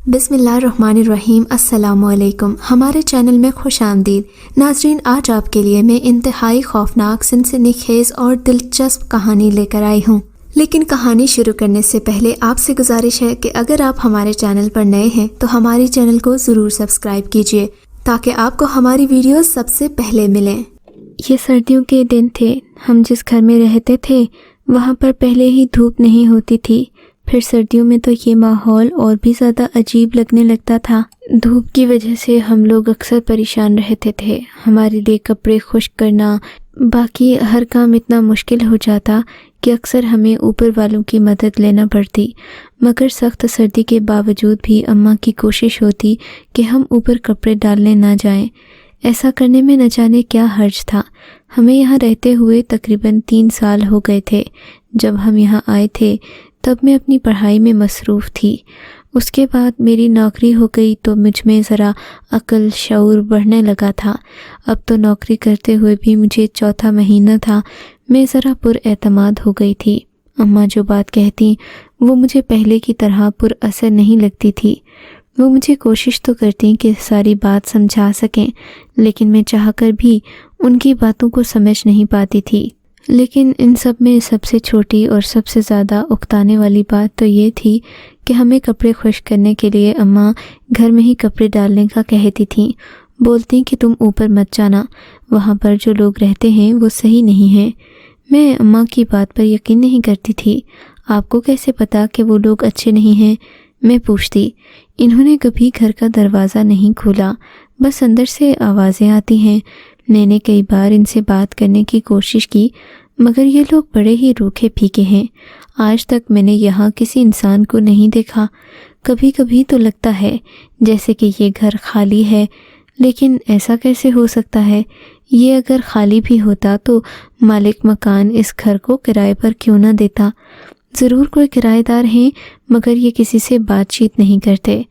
بسم اللہ الرحمن الرحیم۔ السلام علیکم، ہمارے چینل میں خوش آمدید۔ ناظرین، آج آپ کے لیے میں انتہائی خوفناک، سنسنی خیز اور دلچسپ کہانی لے کر آئی ہوں، لیکن کہانی شروع کرنے سے پہلے آپ سے گزارش ہے کہ اگر آپ ہمارے چینل پر نئے ہیں تو ہمارے چینل کو ضرور سبسکرائب کیجیے تاکہ آپ کو ہماری ویڈیوز سب سے پہلے ملیں۔ یہ سردیوں کے دن تھے۔ ہم جس گھر میں رہتے تھے وہاں پر پہلے ہی دھوپ نہیں ہوتی تھی، پھر سردیوں میں تو یہ ماحول اور بھی زیادہ عجیب لگنے لگتا تھا۔ دھوپ کی وجہ سے ہم لوگ اکثر پریشان رہتے تھے۔ ہمارے لیے کپڑے خشک کرنا، باقی ہر کام اتنا مشکل ہو جاتا کہ اکثر ہمیں اوپر والوں کی مدد لینا پڑتی، مگر سخت سردی کے باوجود بھی اماں کی کوشش ہوتی کہ ہم اوپر کپڑے ڈالنے نہ جائیں۔ ایسا کرنے میں نہ جانے کیا حرج تھا۔ ہمیں یہاں رہتے ہوئے تقریباً 3 سال ہو گئے تھے۔ جب ہم یہاں آئے تھے تب میں اپنی پڑھائی میں مصروف تھی۔ اس کے بعد میری نوکری ہو گئی تو مجھ میں ذرا عقل شعور بڑھنے لگا تھا۔ اب تو نوکری کرتے ہوئے بھی مجھے 4تھا مہینہ تھا، میں ذرا پر اعتماد ہو گئی تھی۔ اماں جو بات کہتی وہ مجھے پہلے کی طرح پر اثر نہیں لگتی تھی۔ وہ مجھے کوشش تو کرتی کہ ساری بات سمجھا سکیں، لیکن میں چاہ کر بھی ان کی باتوں کو سمجھ نہیں پاتی تھی۔ لیکن ان سب میں سب سے چھوٹی اور سب سے زیادہ اکتانے والی بات تو یہ تھی کہ ہمیں کپڑے خشک کرنے کے لیے اماں گھر میں ہی کپڑے ڈالنے کا کہتی تھیں۔ بولتی کہ تم اوپر مت جانا، وہاں پر جو لوگ رہتے ہیں وہ صحیح نہیں ہیں۔ میں اماں کی بات پر یقین نہیں کرتی تھی۔ آپ کو کیسے پتا کہ وہ لوگ اچھے نہیں ہیں؟ میں پوچھتی۔ انہوں نے کبھی گھر کا دروازہ نہیں کھولا، بس اندر سے آوازیں آتی ہیں۔ میں نے کئی بار ان سے بات کرنے کی کوشش کی، مگر یہ لوگ بڑے ہی روکھے پھیکے ہیں۔ آج تک میں نے یہاں کسی انسان کو نہیں دیکھا۔ کبھی کبھی تو لگتا ہے جیسے کہ یہ گھر خالی ہے، لیکن ایسا کیسے ہو سکتا ہے؟ یہ اگر خالی بھی ہوتا تو مالک مکان اس گھر کو کرائے پر کیوں نہ دیتا؟ ضرور کوئی کرایہ دار ہیں، مگر یہ کسی سے بات چیت نہیں کرتے۔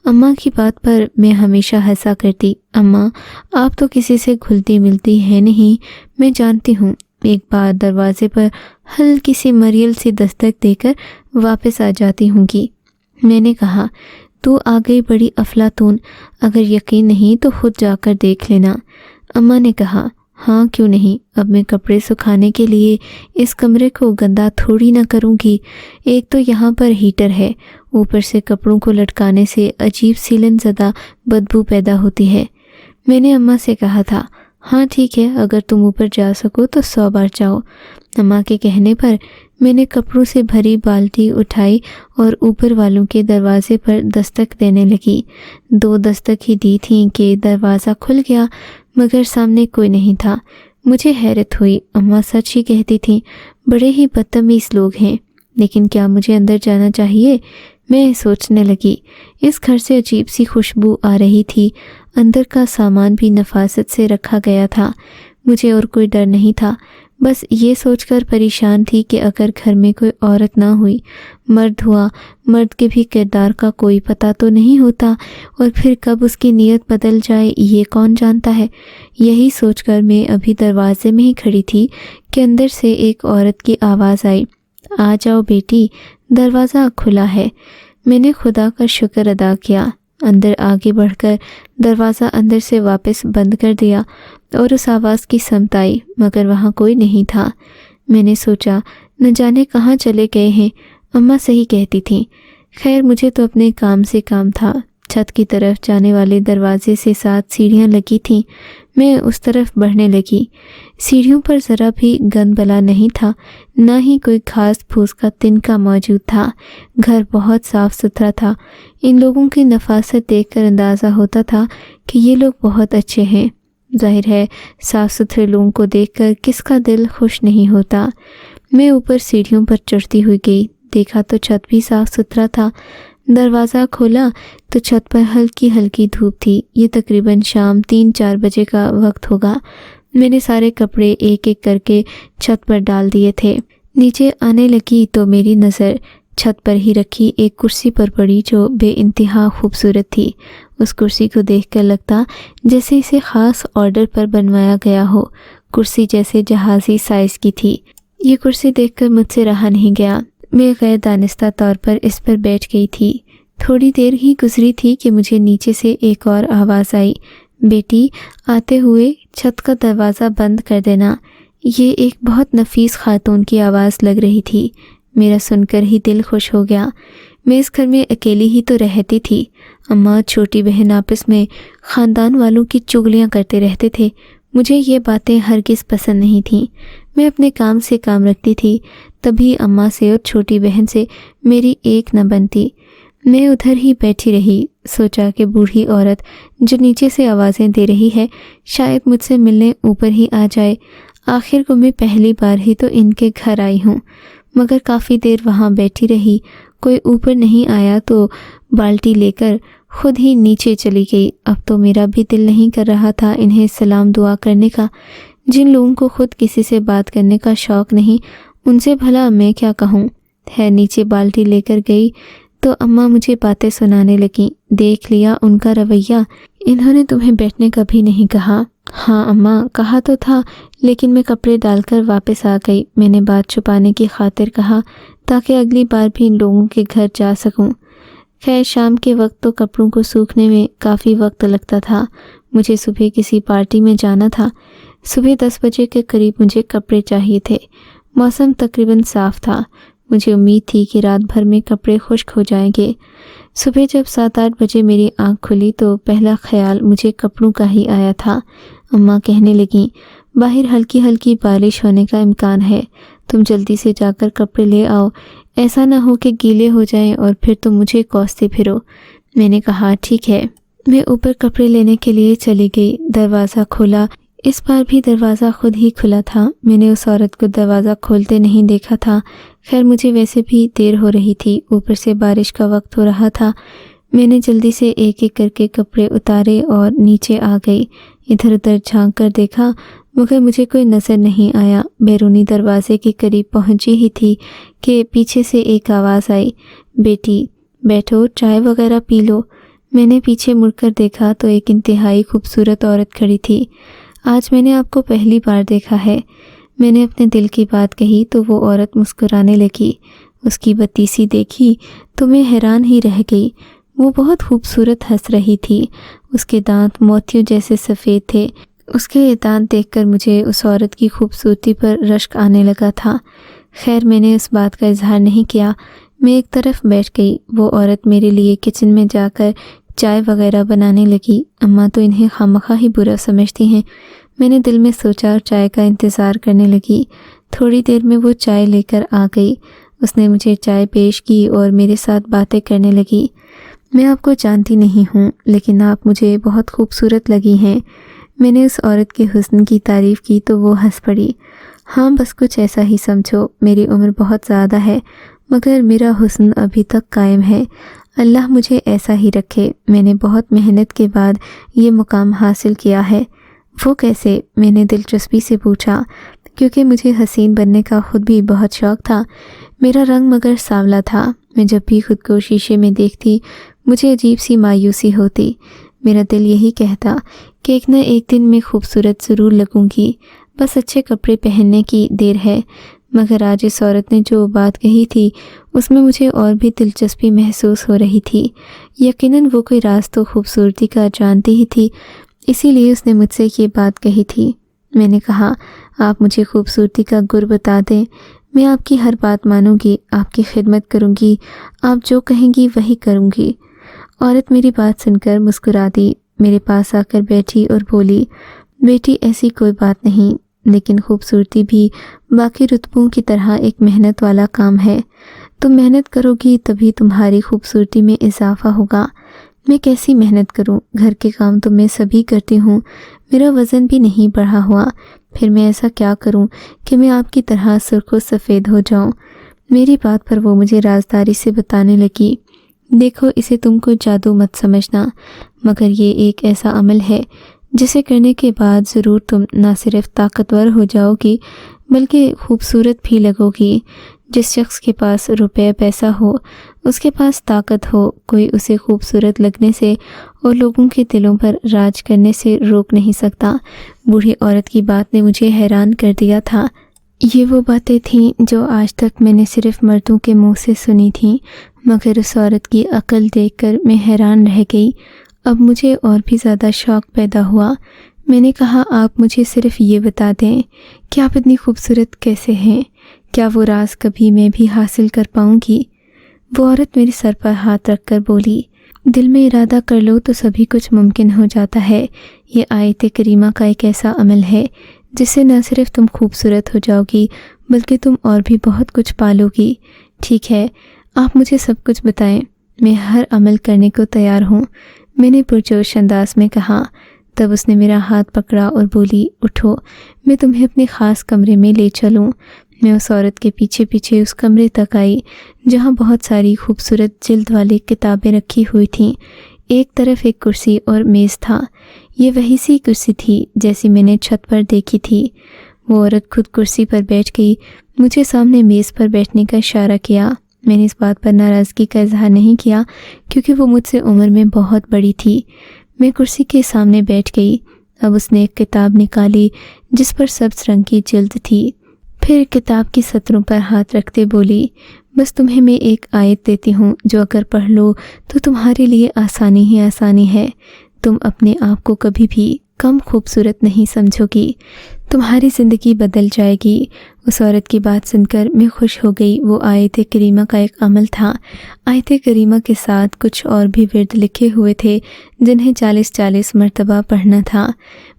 اماں کی بات پر میں ہمیشہ ہنسا کرتی۔ اماں، آپ تو کسی سے گھلتی ملتی ہے نہیں، میں جانتی ہوں۔ ایک بار دروازے پر ہلکی سی مریل سی دستک دے کر واپس آ جاتی ہوں گی۔ میں نے کہا، تو آ گئی بڑی افلاطون، اگر یقین نہیں تو خود جا کر دیکھ لینا۔ اماں نے کہا، ہاں کیوں نہیں، اب میں کپڑے سکھانے کے لیے اس کمرے کو گندا تھوڑی نہ کروں گی۔ ایک تو یہاں پر ہیٹر ہے، اوپر سے کپڑوں کو لٹکانے سے عجیب سیلن زدہ بدبو پیدا ہوتی ہے۔ میں نے اماں سے کہا تھا، ہاں ٹھیک ہے، اگر تم اوپر جا سکو تو 100 بار جاؤ۔ اماں کے کہنے پر میں نے کپڑوں سے بھری بالٹی اٹھائی اور اوپر والوں کے دروازے پر دستک دینے لگی۔ 2 دستک ہی دی تھیں کہ دروازہ کھل گیا، مگر سامنے کوئی نہیں تھا۔ مجھے حیرت ہوئی، اماں سچ ہی کہتی تھیں، بڑے ہی بدتمیز لوگ ہیں۔ لیکن کیا مجھے اندر جانا چاہیے؟ میں سوچنے لگی۔ اس گھر سے عجیب سی خوشبو آ رہی تھی، اندر کا سامان بھی نفاست سے رکھا گیا تھا۔ مجھے اور کوئی ڈر نہیں تھا، بس یہ سوچ کر پریشان تھی کہ اگر گھر میں کوئی عورت نہ ہوئی، مرد ہوا، مرد کے بھی کردار کا کوئی پتہ تو نہیں ہوتا، اور پھر کب اس کی نیت بدل جائے یہ کون جانتا ہے۔ یہی سوچ کر میں ابھی دروازے میں ہی کھڑی تھی کہ اندر سے ایک عورت کی آواز آئی، آ جاؤ بیٹی، دروازہ کھلا ہے۔ میں نے خدا کا شکر ادا کیا، اندر آگے بڑھ کر دروازہ اندر سے واپس بند کر دیا اور اس آواز کی سمت آئی، مگر وہاں کوئی نہیں تھا۔ میں نے سوچا نہ جانے کہاں چلے گئے ہیں۔ اماں صحیح کہتی تھیں۔ خیر، مجھے تو اپنے کام سے کام تھا۔ چھت کی طرف جانے والے دروازے سے 7 سیڑھیاں لگی تھیں۔ میں اس طرف بڑھنے لگی۔ سیڑھیوں پر ذرا بھی گند بلا نہیں تھا، نہ ہی کوئی گھاس پھوس کا تنکا موجود تھا۔ گھر بہت صاف ستھرا تھا۔ ان لوگوں کی نفاست دیکھ کر اندازہ ہوتا تھا کہ یہ لوگ بہت اچھے ہیں۔ ظاہر ہے صاف ستھرے لوگوں کو دیکھ کر کس کا دل خوش نہیں ہوتا۔ میں اوپر سیڑھیوں پر چڑھتی ہوئی گئی، دیکھا تو چھت بھی صاف ستھرا تھا۔ دروازہ کھولا تو چھت پر ہلکی ہلکی دھوپ تھی۔ یہ تقریباً شام 3-4 بجے کا وقت ہوگا۔ میں نے سارے کپڑے ایک ایک کر کے چھت پر ڈال دیے تھے۔ نیچے آنے لگی تو میری نظر چھت پر ہی رکھی ایک کرسی پر پڑی جو بے انتہا خوبصورت تھی۔ اس کرسی کو دیکھ کر لگتا جیسے اسے خاص آرڈر پر بنوایا گیا ہو۔ کرسی جیسے جہازی سائز کی تھی۔ یہ کرسی دیکھ کر مجھ سے رہا نہیں گیا۔ میں غیر دانستہ طور پر اس پر بیٹھ گئی تھی۔ تھوڑی دیر ہی گزری تھی کہ مجھے نیچے سے ایک اور آواز آئی، بیٹی آتے ہوئے چھت کا دروازہ بند کر دینا۔ یہ ایک بہت نفیس خاتون کی آواز لگ رہی تھی۔ میرا سن کر ہی دل خوش ہو گیا۔ میں اس گھر میں اکیلی ہی تو رہتی تھی۔ اماں چھوٹی بہن آپس میں خاندان والوں کی چغلیاں کرتے رہتے تھے۔ مجھے یہ باتیں ہرگز پسند نہیں تھیں۔ میں اپنے کام سے کام رکھتی تھی، تبھی اماں سے اور چھوٹی بہن سے میری ایک نہ بنتی۔ میں ادھر ہی بیٹھی رہی، سوچا کہ بوڑھی عورت جو نیچے سے آوازیں دے رہی ہے شاید مجھ سے ملنے اوپر ہی آ جائے۔ آخر کو میں پہلی بار ہی تو ان کے گھر آئی ہوں، مگر کافی دیر وہاں بیٹھی رہی۔ کوئی اوپر نہیں آیا تو بالٹی لے کر خود ہی نیچے چلی گئی۔ اب تو میرا بھی دل نہیں کر رہا تھا انہیں سلام دعا کرنے کا۔ جن لوگوں کو خود کسی سے بات کرنے کا شوق نہیں، ان سے بھلا میں کیا کہوں۔ ہے نیچے بالٹی لے کر گئی تو اماں مجھے باتیں سنانے لگیں۔ دیکھ لیا ان کا رویہ، انہوں نے تمہیں بیٹھنے کا بھی نہیں کہا۔ ہاں اماں، کہا تو تھا، لیکن میں کپڑے ڈال کر واپس آ گئی۔ میں نے بات چھپانے کی خاطر کہا تاکہ اگلی بار بھی ان لوگوں کے گھر جا سکوں۔ خیر شام کے وقت تو کپڑوں کو سوکھنے میں کافی وقت لگتا تھا۔ مجھے صبح کسی پارٹی میں جانا تھا۔ صبح 10 بجے کے قریب مجھے کپڑے چاہیے تھے۔ موسم تقریباً صاف تھا۔ مجھے امید تھی کہ رات بھر میں کپڑے خشک ہو جائیں گے۔ صبح جب 7-8 بجے میری آنکھ کھلی تو پہلا خیال مجھے کپڑوں کا ہی آیا تھا۔ اماں کہنے لگیں، باہر ہلکی ہلکی بارش ہونے کا امکان ہے، تم جلدی سے جا کر کپڑے لے آؤ، ایسا نہ ہو کہ گیلے ہو جائیں اور پھر تم مجھے کوستے پھرو۔ میں نے کہا ٹھیک ہے۔ میں اوپر کپڑے لینے کے لیے چلی گئی۔ دروازہ کھولا، اس بار بھی دروازہ خود ہی کھلا تھا۔ میں نے اس عورت کو دروازہ کھولتے نہیں دیکھا تھا۔ خیر مجھے ویسے بھی دیر ہو رہی تھی، اوپر سے بارش کا وقت ہو رہا تھا۔ میں نے جلدی سے ایک ایک کر کے کپڑے اتارے اور نیچے آ گئی۔ ادھر ادھر جھانک کر دیکھا مگر مجھے کوئی نظر نہیں آیا۔ بیرونی دروازے کے قریب پہنچی ہی تھی کہ پیچھے سے ایک آواز آئی، بیٹی بیٹھو، چائے وغیرہ پی لو۔ میں نے پیچھے مڑ کر دیکھا تو ایک انتہائی خوبصورت عورت کھڑی تھی۔ آج میں نے آپ کو پہلی بار دیکھا ہے۔ میں نے اپنے دل کی بات کہی تو وہ عورت مسکرانے لگی۔ اس کی بتیسی دیکھی تو میں حیران ہی رہ گئی۔ وہ بہت خوبصورت ہنس رہی تھی۔ اس کے دانت موتیوں جیسے سفید تھے۔ اس کے یہ دانت دیکھ کر مجھے اس عورت کی خوبصورتی پر رشک آنے لگا تھا۔ خیر میں نے اس بات کا اظہار نہیں کیا۔ میں ایک طرف بیٹھ گئی۔ وہ عورت میرے لیے کچن میں جا کر چائے وغیرہ بنانے لگی۔ اماں تو انہیں خامخواہ ہی برا سمجھتی ہیں۔ میں نے دل میں سوچا اور چائے کا انتظار کرنے لگی۔ تھوڑی دیر میں وہ چائے لے کر آ گئی۔ اس نے مجھے چائے پیش کی اور میرے ساتھ باتیں کرنے لگی۔ میں آپ کو جانتی نہیں ہوں، لیکن آپ مجھے بہت خوبصورت لگی ہیں۔ میں نے اس عورت کے حسن کی تعریف کی تو وہ ہنس پڑی۔ ہاں بس کچھ ایسا ہی سمجھو، میری عمر بہت زیادہ ہے مگر میرا حسن ابھی تک قائم ہے۔ اللہ مجھے ایسا ہی رکھے۔ میں نے بہت محنت کے بعد یہ مقام حاصل کیا ہے۔ وہ کیسے؟ میں نے دلچسپی سے پوچھا، کیونکہ مجھے حسین بننے کا خود بھی بہت شوق تھا۔ میرا رنگ مگر سانولا تھا۔ میں جب بھی خود کو شیشے میں دیکھتی مجھے عجیب سی مایوسی ہوتی۔ میرا دل یہی کہتا کہ ایک نہ ایک دن میں خوبصورت ضرور لگوں گی، بس اچھے کپڑے پہننے کی دیر ہے۔ مگر آج اس عورت نے جو بات کہی تھی اس میں مجھے اور بھی دلچسپی محسوس ہو رہی تھی۔ یقیناً وہ کوئی راز تو خوبصورتی کا جانتی ہی تھی، اسی لیے اس نے مجھ سے یہ بات کہی تھی۔ میں نے کہا آپ مجھے خوبصورتی کا گر بتا دیں، میں آپ کی ہر بات مانوں گی، آپ کی خدمت کروں گی، آپ جو کہیں گی وہی کروں گی۔ عورت میری بات سن کر مسکرا دی، میرے پاس آ کر بیٹھی اور بولی، بیٹی ایسی کوئی بات نہیں، لیکن خوبصورتی بھی باقی رتبوں کی طرح ایک محنت والا کام ہے۔ تم محنت کرو گی تبھی تمہاری خوبصورتی میں اضافہ ہوگا۔ میں کیسی محنت کروں؟ گھر کے کام تو میں سبھی کرتی ہوں، میرا وزن بھی نہیں بڑھا ہوا، پھر میں ایسا کیا کروں کہ میں آپ کی طرح سرخ و سفید ہو جاؤں؟ میری بات پر وہ مجھے رازداری سے بتانے لگی، دیکھو اسے تم کوئی جادو مت سمجھنا، مگر یہ ایک ایسا عمل ہے جسے کرنے کے بعد ضرور تم نہ صرف طاقتور ہو جاؤ گی بلکہ خوبصورت بھی لگو گی۔ جس شخص کے پاس روپے پیسہ ہو، اس کے پاس طاقت ہو، کوئی اسے خوبصورت لگنے سے اور لوگوں کے دلوں پر راج کرنے سے روک نہیں سکتا۔ بوڑھی عورت کی بات نے مجھے حیران کر دیا تھا۔ یہ وہ باتیں تھیں جو آج تک میں نے صرف مردوں کے منہ سے سنی تھیں، مگر اس عورت کی عقل دیکھ کر میں حیران رہ گئی۔ اب مجھے اور بھی زیادہ شوق پیدا ہوا۔ میں نے کہا آپ مجھے صرف یہ بتا دیں کہ آپ اتنی خوبصورت کیسے ہیں؟ کیا وہ راز کبھی میں بھی حاصل کر پاؤں گی؟ وہ عورت میرے سر پر ہاتھ رکھ کر بولی، دل میں ارادہ کر لو تو سبھی کچھ ممکن ہو جاتا ہے۔ یہ آیت کریمہ کا ایک ایسا عمل ہے جس سے نہ صرف تم خوبصورت ہو جاؤ گی بلکہ تم اور بھی بہت کچھ پالو گی۔ ٹھیک ہے، آپ مجھے سب کچھ بتائیں، میں ہر عمل کرنے کو تیار ہوں، میں نے پرجوش انداز میں کہا۔ تب اس نے میرا ہاتھ پکڑا اور بولی، اٹھو، میں تمہیں اپنے خاص کمرے میں لے چلوں۔ میں اس عورت کے پیچھے پیچھے اس کمرے تک آئی جہاں بہت ساری خوبصورت جلد والی کتابیں رکھی ہوئی تھیں۔ ایک طرف ایک کرسی اور میز تھا۔ یہ وہی سی کرسی تھی جیسی میں نے چھت پر دیکھی تھی۔ وہ عورت خود کرسی پر بیٹھ گئی، مجھے سامنے میز پر بیٹھنے کا اشارہ کیا۔ میں نے اس بات پر ناراضگی کا اظہار نہیں کیا کیونکہ وہ مجھ سے عمر میں بہت بڑی تھی۔ میں کرسی کے سامنے بیٹھ گئی۔ اب اس نے ایک کتاب نکالی جس پر سبز رنگ کی جلد تھی۔ پھر کتاب کی سطروں پر ہاتھ رکھتے بولی، بس تمہیں میں ایک آیت دیتی ہوں جو اگر پڑھ لو تو تمہارے لیے آسانی ہی آسانی ہے۔ تم اپنے آپ کو کبھی بھی کم خوبصورت نہیں سمجھو گی، تمہاری زندگی بدل جائے گی۔ اس عورت کی بات سن کر میں خوش ہو گئی۔ وہ آیت کریمہ کا ایک عمل تھا۔ آیت کریمہ کے ساتھ کچھ اور بھی ورد لکھے ہوئے تھے جنہیں 40 مرتبہ پڑھنا تھا،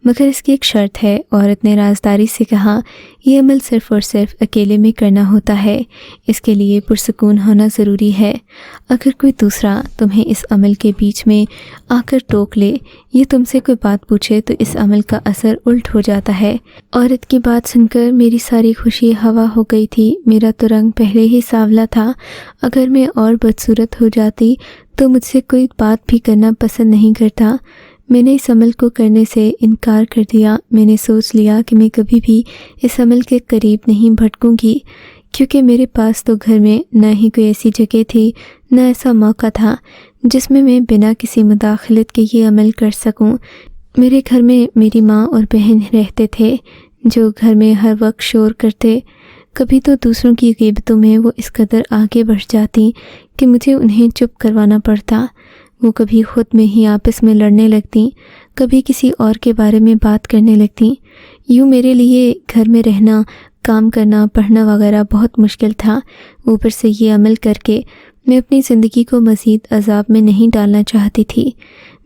مگر اس کی ایک شرط ہے۔ عورت نے رازداری سے کہا، یہ عمل صرف اور صرف اکیلے میں کرنا ہوتا ہے، اس کے لیے پرسکون ہونا ضروری ہے۔ اگر کوئی دوسرا تمہیں اس عمل کے بیچ میں آ کر ٹوک لے یا تم سے کوئی بات پوچھے تو اس عمل کا اثر الٹ ہو جاتا ہے۔ عورت کی بات سن کر میری ساری خوشی ہوا ہو گئی تھی۔ میرا تو رنگ پہلے ہی سانولا تھا۔ اگر میں اور بدصورت ہو جاتی تو مجھ سے کوئی بات بھی کرنا پسند نہیں کرتا۔ میں نے اس عمل کو کرنے سے انکار کر دیا۔ میں نے سوچ لیا کہ میں کبھی بھی اس عمل کے قریب نہیں بھٹکوں گی، کیونکہ میرے پاس تو گھر میں نہ ہی کوئی ایسی جگہ تھی، نہ ایسا موقع تھا جس میں بنا کسی مداخلت کے یہ عمل کر سکوں۔ میرے گھر میں میری ماں اور بہن رہتے تھے جو گھر میں ہر وقت شور کرتے۔ کبھی تو دوسروں کی غیبتوں میں وہ اس قدر آگے بڑھ جاتی کہ مجھے انہیں چپ کروانا پڑتا۔ وہ کبھی خود میں ہی آپس میں لڑنے لگتی، کبھی کسی اور کے بارے میں بات کرنے لگتی۔ یوں میرے لیے گھر میں رہنا، کام کرنا، پڑھنا وغیرہ بہت مشکل تھا۔ اوپر سے یہ عمل کر کے میں اپنی زندگی کو مزید عذاب میں نہیں ڈالنا چاہتی تھی۔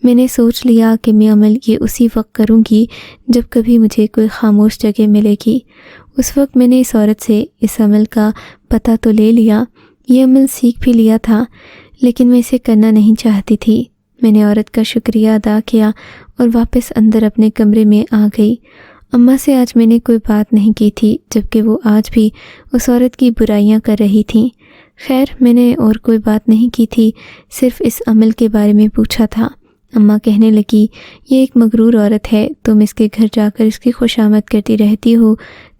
میں نے سوچ لیا کہ میں عمل یہ اسی وقت کروں گی جب کبھی مجھے کوئی خاموش جگہ ملے گی۔ اس وقت میں نے اس عورت سے اس عمل کا پتہ تو لے لیا، یہ عمل سیکھ بھی لیا تھا، لیکن میں اسے کرنا نہیں چاہتی تھی۔ میں نے عورت کا شکریہ ادا کیا اور واپس اندر اپنے کمرے میں آ گئی۔ اماں سے آج میں نے کوئی بات نہیں کی تھی، جبکہ وہ آج بھی اس عورت کی برائیاں کر رہی تھیں۔ خیر، میں نے اور کوئی بات نہیں کی تھی، صرف اس عمل کے بارے میں پوچھا تھا۔ اماں کہنے لگی، یہ ایک مغرور عورت ہے، تم اس کے گھر جا کر اس کی خوشامد کرتی رہتی ہو،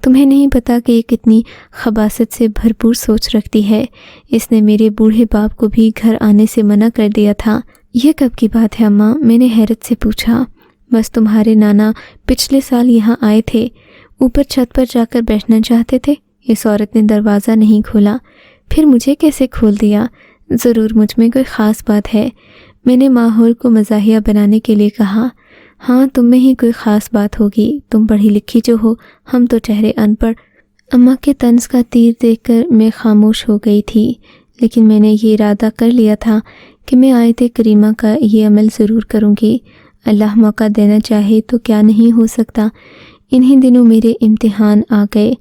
تمہیں نہیں پتا کہ یہ کتنی خباثت سے بھرپور سوچ رکھتی ہے۔ اس نے میرے بوڑھے باپ کو بھی گھر آنے سے منع کر دیا تھا۔ یہ کب کی بات ہے اماں؟ میں نے حیرت سے پوچھا۔ بس تمہارے نانا پچھلے سال یہاں آئے تھے، اوپر چھت پر جا کر بیٹھنا چاہتے تھے۔ اس عورت نے دروازہ نہیں کھولا۔ پھر مجھے کیسے کھول دیا؟ ضرور مجھ میں کوئی خاص بات ہے۔ میں نے ماحول کو مزاحیہ بنانے کے لیے کہا، ہاں تم میں ہی کوئی خاص بات ہوگی، تم پڑھی لکھی جو ہو، ہم تو ٹھہرے ان پڑھ۔ اماں کے طنز کا تیر دیکھ کر میں خاموش ہو گئی تھی، لیکن میں نے یہ ارادہ کر لیا تھا کہ میں آیت کریمہ کا یہ عمل ضرور کروں گی۔ اللہ موقع دینا چاہے تو کیا نہیں ہو سکتا۔ انہی دنوں میرے امتحان آ گئے۔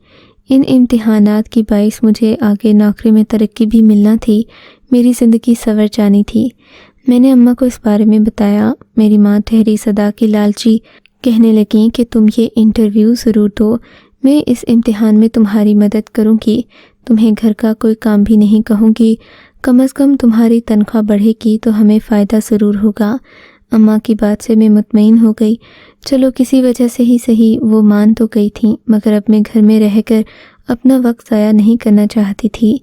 ان امتحانات کی باعث مجھے آگے نوکری میں ترقی بھی ملنا تھی، میری زندگی سنور جانی تھی۔ میں نے اماں کو اس بارے میں بتایا۔ میری ماں ٹھہری صدا کی لالچی کہنے لگیں کہ تم یہ انٹرویو ضرور دو، میں اس امتحان میں تمہاری مدد کروں گی، تمہیں گھر کا کوئی کام بھی نہیں کہوں گی، کم از کم تمہاری تنخواہ بڑھے گی تو ہمیں فائدہ ضرور ہوگا۔ اماں کی بات سے میں مطمئن ہو گئی۔ چلو کسی وجہ سے ہی صحیح وہ مان تو گئی تھیں، مگر اب میں گھر میں رہ کر اپنا وقت ضائع نہیں کرنا چاہتی تھی۔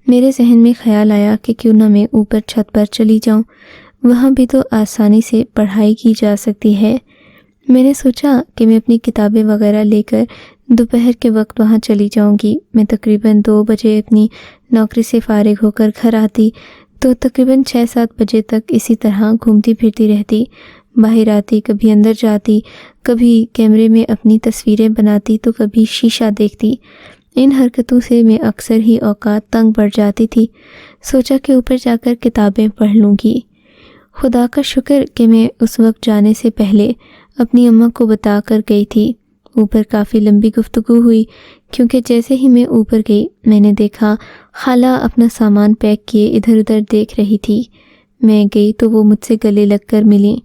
میرے ذہن میں خیال آیا کہ کیوں نہ میں اوپر چھت پر چلی جاؤں، وہاں بھی تو آسانی سے پڑھائی کی جا سکتی ہے۔ میں نے سوچا کہ میں اپنی کتابیں وغیرہ لے کر دوپہر کے وقت وہاں چلی جاؤں گی۔ میں تقریباً 2 بجے اپنی نوکری سے فارغ ہو کر گھر آتی تو تقریباً 6-7 بجے تک اسی طرح گھومتی پھرتی رہتی، باہر آتی، کبھی اندر جاتی، کبھی کیمرے میں اپنی تصویریں بناتی تو کبھی شیشہ دیکھتی۔ ان حرکتوں سے میں اکثر ہی اوقات تنگ پڑ جاتی تھی۔ سوچا کہ اوپر جا کر کتابیں پڑھ لوں گی۔ خدا کا شکر کہ میں اس وقت جانے سے پہلے اپنی اماں کو بتا کر گئی تھی۔ اوپر کافی لمبی گفتگو ہوئی، کیونکہ جیسے ہی میں اوپر گئی میں نے دیکھا خالہ اپنا سامان پیک کیے ادھر ادھر دیکھ رہی تھی۔ میں گئی تو وہ مجھ سے گلے لگ کر ملی۔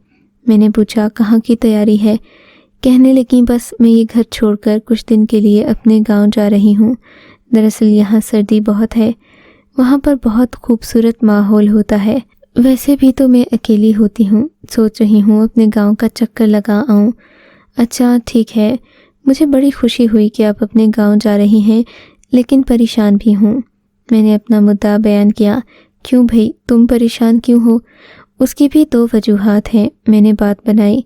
میں نے پوچھا کہاں کی تیاری ہے؟ کہنے لگیں بس میں یہ گھر چھوڑ کر کچھ دن کے لیے اپنے گاؤں جا رہی ہوں۔ دراصل یہاں سردی بہت ہے، وہاں پر بہت خوبصورت ماحول ہوتا ہے۔ ویسے بھی تو میں اکیلی ہوتی ہوں، سوچ رہی ہوں اپنے گاؤں کا چکر لگا آؤں۔ اچھا ٹھیک ہے، مجھے بڑی خوشی ہوئی کہ آپ اپنے گاؤں جا رہی ہیں، لیکن پریشان بھی ہوں۔ میں نے اپنا مدعا بیان کیا۔ کیوں بھئی، تم پریشان کیوں ہو؟ اس کی بھی 2 وجوہات ہیں، میں نے بات بنائی۔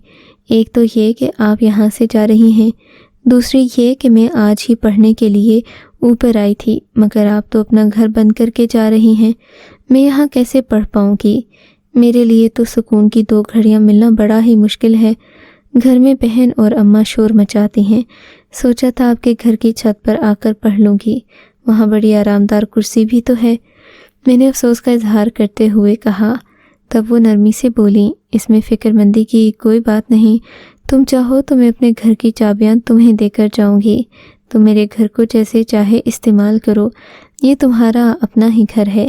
ایک تو یہ کہ آپ یہاں سے جا رہی ہیں، دوسری یہ کہ میں آج ہی پڑھنے کے لیے اوپر آئی تھی، مگر آپ تو اپنا گھر بند کر کے جا رہی ہیں، میں یہاں کیسے پڑھ پاؤں گی؟ میرے لیے تو سکون کی 2 گھڑیاں ملنا بڑا ہی مشکل ہے۔ گھر میں بہن اور اماں شور مچاتی ہیں۔ سوچا تھا آپ کے گھر کی چھت پر آ کر پڑھ لوں گی، وہاں بڑی آرام دار کرسی بھی تو ہے۔ میں نے افسوس کا اظہار کرتے ہوئے کہا۔ تب وہ نرمی سے بولیں، اس میں فکر مندی کی کوئی بات نہیں، تم چاہو تو میں اپنے گھر کی چابیاں تمہیں دے کر جاؤں گی، تم میرے گھر کو جیسے چاہے استعمال کرو، یہ تمہارا اپنا ہی گھر ہے۔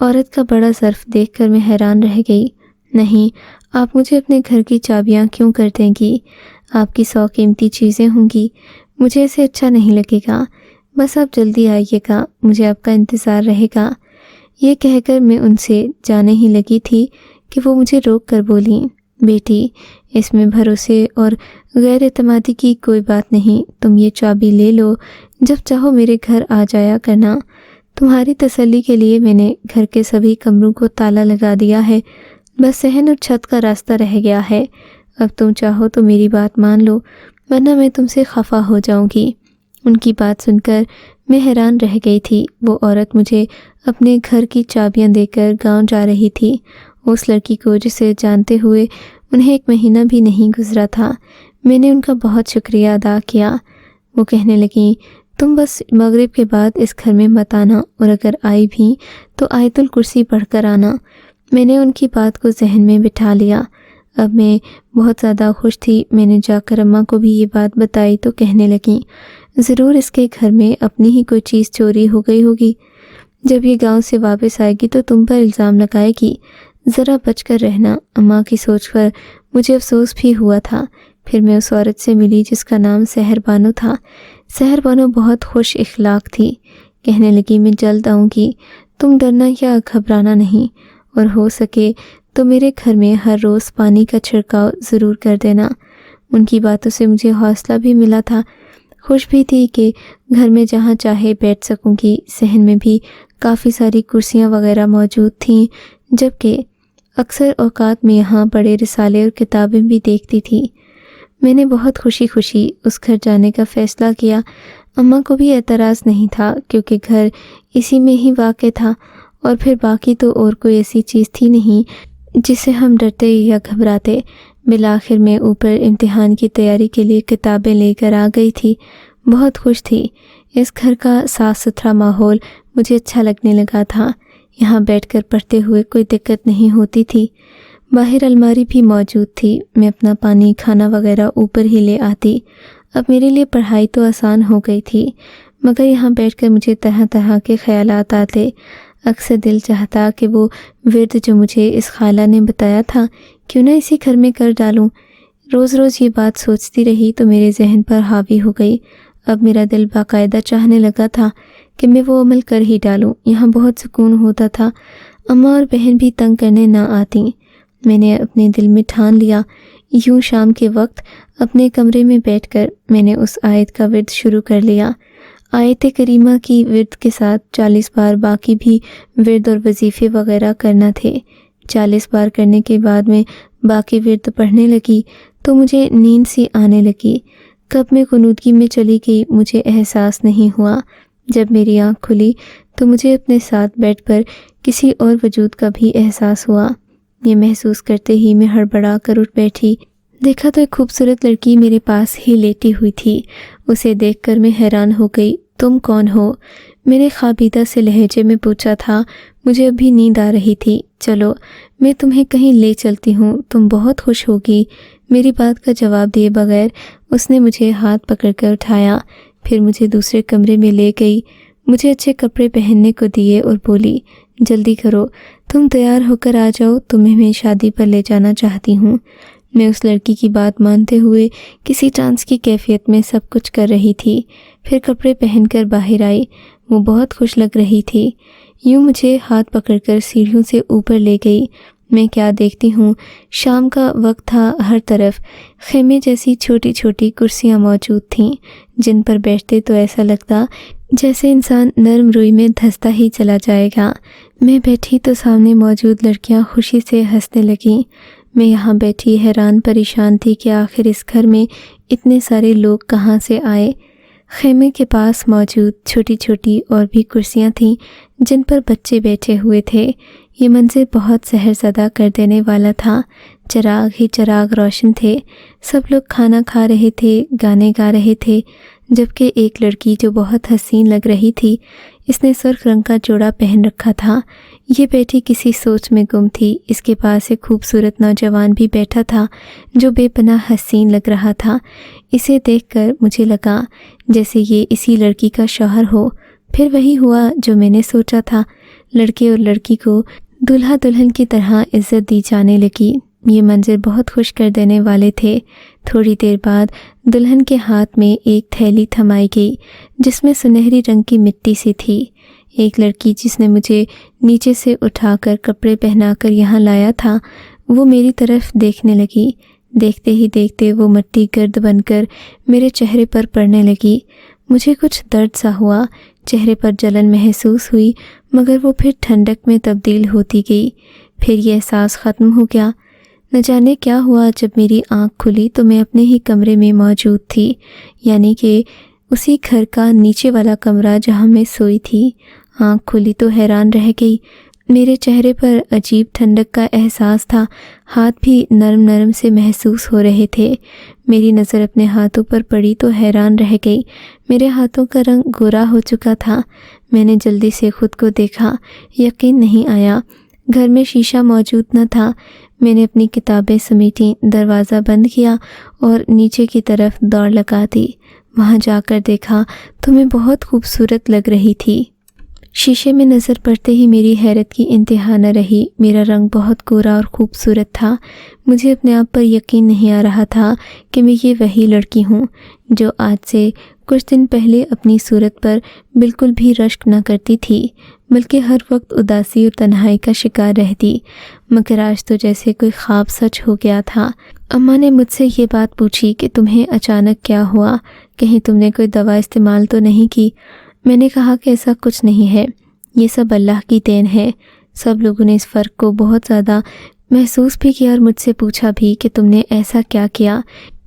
عورت کا بڑا ظرف دیکھ کر میں حیران رہ گئی۔ نہیں، آپ مجھے اپنے گھر کی چابیاں کیوں کر دیں گی؟ آپ کی 100 قیمتی چیزیں ہوں گی، مجھے ایسے اچھا نہیں لگے گا۔ بس آپ جلدی آئیے گا، مجھے آپ کا انتظار رہے گا۔ یہ کہہ کر میں ان سے جانے ہی لگی تھی کہ وہ مجھے روک کر بولیں، بیٹی اس میں بھروسے اور غیر اعتمادی کی کوئی بات نہیں، تم یہ چابی لے لو، جب چاہو میرے گھر آ جایا کرنا۔ تمہاری تسلی کے لیے میں نے گھر کے سبھی کمروں کو تالا لگا دیا ہے، بس صحن اور چھت کا راستہ رہ گیا ہے۔ اب تم چاہو تو میری بات مان لو، ورنہ میں تم سے خفا ہو جاؤں گی۔ ان کی بات سن کر میں حیران رہ گئی تھی۔ وہ عورت مجھے اپنے گھر کی چابیاں دے کر گاؤں جا رہی تھی، اس لڑکی کو جسے جانتے ہوئے انہیں 1 مہینہ بھی نہیں گزرا تھا۔ میں نے ان کا بہت شکریہ ادا کیا۔ وہ کہنے لگیں، تم بس مغرب کے بعد اس گھر میں مت آنا، اور اگر آئی بھی تو آیت الکرسی پڑھ کر آنا۔ میں نے ان کی بات کو ذہن میں بٹھا لیا۔ اب میں بہت زیادہ خوش تھی۔ میں نے جا کر اماں کو بھی یہ بات بتائی تو کہنے لگیں، ضرور اس کے گھر میں اپنی ہی کوئی چیز چوری ہو گئی ہوگی، جب یہ گاؤں سے واپس آئے گی تو تم پر الزام لگائے گی، ذرا بچ کر رہنا۔ اماں کی سوچ کر مجھے افسوس بھی ہوا تھا۔ پھر میں اس عورت سے ملی جس کا نام سحر بانو تھا۔ سحر بانو بہت خوش اخلاق تھی۔ کہنے لگی، میں جلد آؤں گی، تم ڈرنا یا گھبرانا نہیں، اور ہو سکے تو میرے گھر میں ہر روز پانی کا چھڑکاؤ ضرور کر دینا۔ ان کی باتوں سے مجھے حوصلہ بھی ملا تھا، خوش بھی تھی کہ گھر میں جہاں چاہے بیٹھ سکوں گی۔ صحن میں بھی کافی ساری کرسیاں وغیرہ موجود تھیں، جبکہ اکثر اوقات میں یہاں پڑے رسالے اور کتابیں بھی دیکھتی تھی۔ میں نے بہت خوشی اس گھر جانے کا فیصلہ کیا۔ اماں کو بھی اعتراض نہیں تھا، کیونکہ گھر اسی میں ہی واقع تھا، اور پھر باقی تو اور کوئی ایسی چیز تھی نہیں جس سے ہم ڈرتے یا گھبراتے۔ بالآخر میں اوپر امتحان کی تیاری کے لیے کتابیں لے کر آ گئی تھی، بہت خوش تھی۔ اس گھر کا صاف ستھرا ماحول مجھے اچھا لگنے لگا تھا، یہاں بیٹھ کر پڑھتے ہوئے کوئی دقت نہیں ہوتی تھی۔ باہر الماری بھی موجود تھی، میں اپنا پانی کھانا وغیرہ اوپر ہی لے آتی۔ اب میرے لیے پڑھائی تو آسان ہو گئی تھی، مگر یہاں بیٹھ کر مجھے طرح طرح کے خیالات آتے۔ اکثر دل چاہتا کہ وہ ورد جو مجھے اس خالہ نے بتایا تھا کیوں نہ اسی گھر میں کر ڈالوں۔ روز روز یہ بات سوچتی رہی تو میرے ذہن پر حاوی ہو گئی۔ اب میرا دل باقاعدہ چاہنے لگا تھا کہ میں وہ عمل کر ہی ڈالوں، یہاں بہت سکون ہوتا تھا، اماں اور بہن بھی تنگ کرنے نہ آتیں۔ میں نے اپنے دل میں ٹھان لیا۔ یوں شام کے وقت اپنے کمرے میں بیٹھ کر میں نے اس آیت کا ورد شروع کر لیا۔ آیت کریمہ کی ورد کے ساتھ 40 بار باقی بھی ورد اور وظیفے وغیرہ کرنا تھے۔ 40 بار کرنے کے بعد میں باقی ورد پڑھنے لگی تو مجھے نیند سی آنے لگی۔ کب میں غنودگی میں چلی گئی مجھے احساس نہیں ہوا۔ جب میری آنکھ کھلی تو مجھے اپنے ساتھ بیڈ پر کسی اور وجود کا بھی احساس ہوا۔ یہ محسوس کرتے ہی میں ہڑبڑا کر اٹھ بیٹھی۔ دیکھا تو ایک خوبصورت لڑکی میرے پاس ہی لیٹی ہوئی تھی۔ اسے دیکھ کر میں حیران ہو گئی۔ تم کون ہو؟ میں نے خوابیدہ سے لہجے میں پوچھا تھا۔ مجھے ابھی نیند آ رہی تھی۔ چلو میں تمہیں کہیں لے چلتی ہوں، تم بہت خوش ہوگی۔ میری بات کا جواب دیے بغیر اس نے مجھے ہاتھ پکڑ کر اٹھایا، پھر مجھے دوسرے کمرے میں لے گئی، مجھے اچھے کپڑے پہننے کو دیے اور بولی جلدی کرو، تم تیار ہو کر آ جاؤ، تمہیں میں شادی پر لے جانا چاہتی ہوں۔ میں اس لڑکی کی بات مانتے ہوئے کسی ٹرانس کی کیفیت میں سب کچھ کر رہی تھی، پھر کپڑے پہن کر باہر آئی۔ وہ بہت خوش لگ رہی تھی۔ یوں مجھے ہاتھ پکڑ کر سیڑھیوں سے اوپر لے گئی۔ میں کیا دیکھتی ہوں، شام کا وقت تھا، ہر طرف خیمے جیسی چھوٹی چھوٹی کرسیاں موجود تھیں، جن پر بیٹھتے تو ایسا لگتا جیسے انسان نرم روئی میں دھنستا ہی چلا جائے گا۔ میں بیٹھی تو سامنے موجود لڑکیاں خوشی سے ہنسنے لگیں۔ میں یہاں بیٹھی حیران پریشان تھی کہ آخر اس گھر میں اتنے سارے لوگ کہاں سے آئے۔ خیمے کے پاس موجود چھوٹی چھوٹی اور بھی کرسیاں تھیں جن پر بچے بیٹھے ہوئے تھے۔ یہ منظر بہت سحر زدہ کر دینے والا تھا۔ چراغ ہی چراغ روشن تھے، سب لوگ کھانا کھا رہے تھے، گانے گا رہے تھے، جبکہ ایک لڑکی جو بہت حسین لگ رہی تھی، اس نے سرخ رنگ کا جوڑا پہن رکھا تھا۔ یہ بیٹی کسی سوچ میں گم تھی۔ اس کے پاس ایک خوبصورت نوجوان بھی بیٹھا تھا جو بے پناہ حسین لگ رہا تھا۔ اسے دیکھ کر مجھے لگا جیسے یہ اسی لڑکی کا شوہر ہو۔ پھر وہی ہوا جو میں نے سوچا تھا، لڑکے اور لڑکی کو دلہا دلہن کی طرح عزت دی جانے لگی۔ یہ منظر بہت خوش کر دینے والے تھے۔ تھوڑی دیر بعد دلہن کے ہاتھ میں ایک تھیلی تھمائی گئی جس میں سنہری رنگ کی مٹی سی تھی۔ ایک لڑکی جس نے مجھے نیچے سے اٹھا کر کپڑے پہنا کر یہاں لایا تھا، وہ میری طرف دیکھنے لگی۔ دیکھتے ہی دیکھتے وہ مٹی گرد بن کر میرے چہرے پر پڑنے لگی۔ مجھے کچھ درد سا ہوا، چہرے پر جلن محسوس ہوئی، مگر وہ پھر ٹھنڈک میں تبدیل ہوتی گئی۔ پھر یہ احساس ختم ہو گیا۔ نہ جانے کیا ہوا، جب میری آنکھ کھلی تو میں اپنے ہی کمرے میں موجود تھی، یعنی کہ اسی گھر کا نیچے والا کمرہ جہاں میں سوئی تھی۔ آنکھ کھلی تو حیران رہ گئی۔ میرے چہرے پر عجیب ٹھنڈک کا احساس تھا، ہاتھ بھی نرم نرم سے محسوس ہو رہے تھے۔ میری نظر اپنے ہاتھوں پر پڑی تو حیران رہ گئی۔ میرے ہاتھوں کا رنگ گورا ہو چکا تھا۔ میں نے جلدی سے خود کو دیکھا، یقین نہیں آیا۔ گھر میں شیشہ موجود نہ تھا۔ میں نے اپنی کتابیں سمیٹیں، دروازہ بند کیا اور نیچے کی طرف دوڑ لگا دی۔ وہاں جا کر دیکھا تو میں بہت خوبصورت لگ رہی تھی۔ شیشے میں نظر پڑتے ہی میری حیرت کی انتہا نہ رہی۔ میرا رنگ بہت گورا اور خوبصورت تھا۔ مجھے اپنے آپ پر یقین نہیں آ رہا تھا کہ میں یہ وہی لڑکی ہوں جو آج سے کچھ دن پہلے اپنی صورت پر بالکل بھی رشک نہ کرتی تھی، بلکہ ہر وقت اداسی اور تنہائی کا شکار رہتی۔ مگر آج تو جیسے کوئی خواب سچ ہو گیا تھا۔ اماں نے مجھ سے یہ بات پوچھی کہ تمہیں اچانک کیا ہوا، کہیں تم نے کوئی دوا استعمال تو نہیں کی؟ میں نے کہا کہ ایسا کچھ نہیں ہے، یہ سب اللہ کی دین ہے۔ سب لوگوں نے اس فرق کو بہت زیادہ محسوس بھی کیا اور مجھ سے پوچھا بھی کہ تم نے ایسا کیا کیا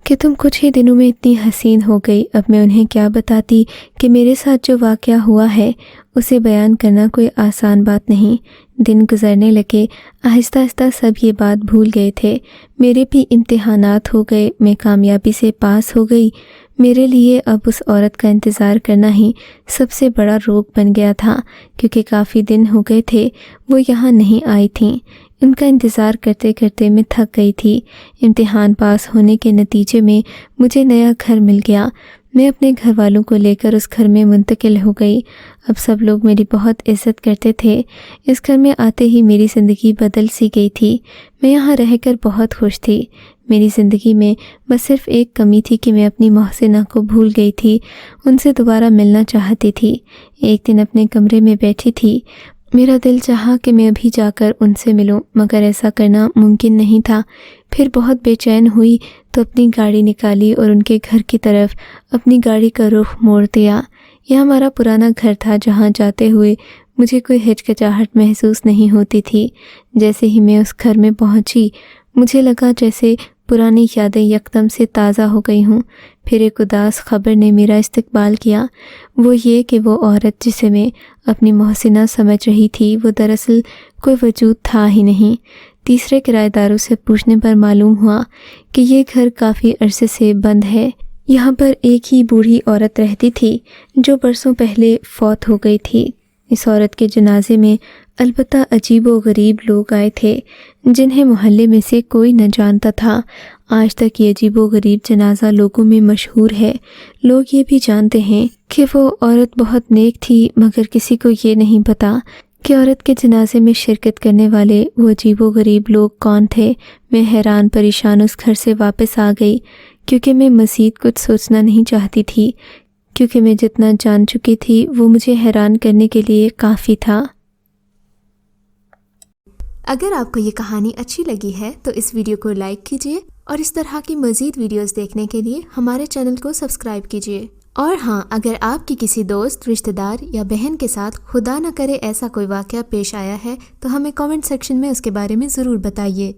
کہ تم کچھ ہی دنوں میں اتنی حسین ہو گئی۔ اب میں انہیں کیا بتاتی کہ میرے ساتھ جو واقعہ ہوا ہے اسے بیان کرنا کوئی آسان بات نہیں۔ دن گزرنے لگے، آہستہ آہستہ سب یہ بات بھول گئے تھے۔ میرے بھی امتحانات ہو گئے، میں کامیابی سے پاس ہو گئی۔ میرے لیے اب اس عورت کا انتظار کرنا ہی سب سے بڑا روگ بن گیا تھا، کیونکہ کافی دن ہو گئے تھے وہ یہاں نہیں آئی تھیں۔ ان کا انتظار کرتے کرتے میں تھک گئی تھی۔ امتحان پاس ہونے کے نتیجے میں مجھے نیا گھر مل گیا۔ میں اپنے گھر والوں کو لے کر اس گھر میں منتقل ہو گئی۔ اب سب لوگ میری بہت عزت کرتے تھے۔ اس گھر میں آتے ہی میری زندگی بدل سی گئی تھی۔ میں یہاں رہ کر بہت خوش تھی۔ میری زندگی میں بس صرف ایک کمی تھی کہ میں اپنی محسنہ کو بھول گئی تھی، ان سے دوبارہ ملنا چاہتی تھی۔ ایک دن اپنے کمرے میں بیٹھی تھی، میرا دل چاہا کہ میں ابھی جا کر ان سے ملوں، مگر ایسا کرنا ممکن نہیں تھا۔ پھر بہت بے چین ہوئی تو اپنی گاڑی نکالی اور ان کے گھر کی طرف اپنی گاڑی کا رخ موڑ دیا۔ یہ ہمارا پرانا گھر تھا جہاں جاتے ہوئے مجھے کوئی ہچکچاہٹ محسوس نہیں ہوتی تھی۔ جیسے ہی میں اس گھر میں پہنچی، مجھے لگا جیسے پرانی یادیں یکدم سے تازہ ہو گئی ہوں۔ پھر ایک اداس خبر نے میرا استقبال کیا، وہ یہ کہ وہ عورت جسے میں اپنی محسنہ سمجھ رہی تھی وہ دراصل کوئی وجود تھا ہی نہیں۔ تیسرے کرایہ داروں سے پوچھنے پر معلوم ہوا کہ یہ گھر کافی عرصے سے بند ہے۔ یہاں پر ایک ہی بوڑھی عورت رہتی تھی جو برسوں پہلے فوت ہو گئی تھی۔ اس عورت کے جنازے میں البتہ عجیب و غریب لوگ آئے تھے جنہیں محلے میں سے کوئی نہ جانتا تھا۔ آج تک یہ عجیب و غریب جنازہ لوگوں میں مشہور ہے۔ لوگ یہ بھی جانتے ہیں کہ وہ عورت بہت نیک تھی، مگر کسی کو یہ نہیں پتا کہ عورت کے جنازے میں شرکت کرنے والے وہ عجیب و غریب لوگ کون تھے۔ میں حیران پریشان اس گھر سے واپس آ گئی، کیونکہ میں مزید کچھ سوچنا نہیں چاہتی تھی، کیونکہ میں جتنا جان چکی تھی وہ مجھے حیران کرنے کے لیے کافی تھا۔ اگر آپ کو یہ کہانی اچھی لگی ہے تو اس ویڈیو کو لائک کیجیے اور اس طرح کی مزید ویڈیوز دیکھنے کے لیے ہمارے چینل کو سبسکرائب کیجیے۔ اور ہاں، اگر آپ کی کسی دوست، رشتہ دار یا بہن کے ساتھ خدا نہ کرے ایسا کوئی واقعہ پیش آیا ہے تو ہمیں کامنٹ سیکشن میں اس کے بارے میں ضرور بتائیے۔